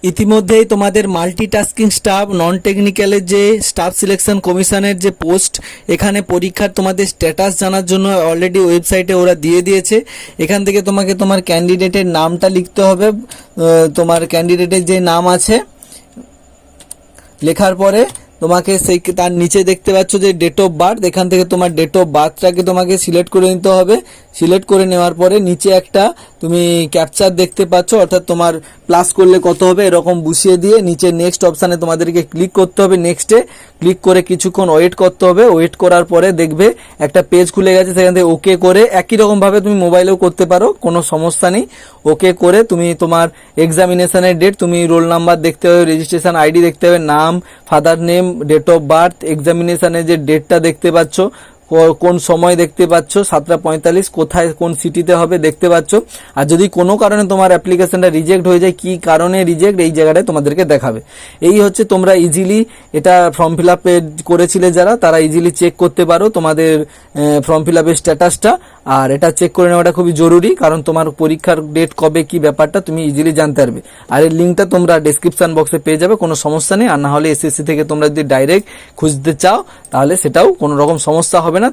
ইতিমধ্যেই তোমাদের multitasking staff non টেকনিক্যালের যে স্টাফ সিলেকশন কমিশনের যে পোস্ট, এখানে পরীক্ষার তোমাদের স্ট্যাটাস জানার জন্য অলরেডি ওয়েবসাইটে ওরা দিয়ে দিয়েছে। এখান থেকে তোমাকে তোমার ক্যান্ডিডেটের নামটা লিখতে হবে। তোমার ক্যান্ডিডেটের যে নাম আছে লেখার পরে তোমাকে সেই তার নিচে দেখতে পাচ্ছ যে ডেট অফ বার্থ, এখান থেকে তোমার ডেট অফ বার্থটাকে তোমাকে সিলেক্ট করে নিতে হবে। সিলেক্ট করে নেওয়ার পরে নিচে একটা তুমি ক্যাপচার দেখতে পাচ্ছ, অর্থাৎ তোমার প্লাস করলে কত হবে এরকম বসিয়ে দিয়ে নিচে নেক্সট অপশানে তোমাদেরকে ক্লিক করতে হবে। নেক্সটে ক্লিক করে কিছুক্ষণ ওয়েট করতে হবে। ওয়েট করার পরে দেখবে একটা পেজ খুলে গেছে, সেখান থেকে ওকে করে একই রকমভাবে তুমি মোবাইলেও করতে পারো, কোনো সমস্যা নেই। ওকে করে তুমি তোমার এক্সামিনেশনের ডেট, তুমি রোল নাম্বার দেখতে হবে, রেজিস্ট্রেশন আইডি দেখতে হবে, নাম, father name, date of birth, এক্সামিনেশনের যে ডেটটা দেখতে পাচ্ছ, কোন সময় দেখতে পাচ্ছ, 7:45, কোথায় কোন সিটিতে হবে দেখতে পাচ্ছ। আর যদি কোনো কারণে তোমার অ্যাপ্লিকেশনটা রিজেক্ট হয়ে যায়, কি কারণে রিজেক্ট এই জায়গাটায় তোমাদেরকে দেখাবে। এই হচ্ছে তোমরা ইজিলি এটা ফর্ম ফিল আপ করেছিলে যারা, তারা ইজিলি চেক করতে পারো তোমাদের ফর্ম ফিল আপের স্ট্যাটাসটা। আর এটা চেক করে নেওয়াটা খুবই জরুরি, কারণ তোমার পরীক্ষার ডেট কবে কি ব্যাপারটা তুমি ইজিলি জানতে পারবে। আর এই লিঙ্কটা তোমরা ডেসক্রিপশন বক্সে পেয়ে যাবে, কোনো সমস্যা নেই। আর না হলে এসএসসি থেকে তোমরা যদি ডাইরেক্ট খুঁজতে চাও তাহলে সেটাও কোনো রকম সমস্যা হবে না।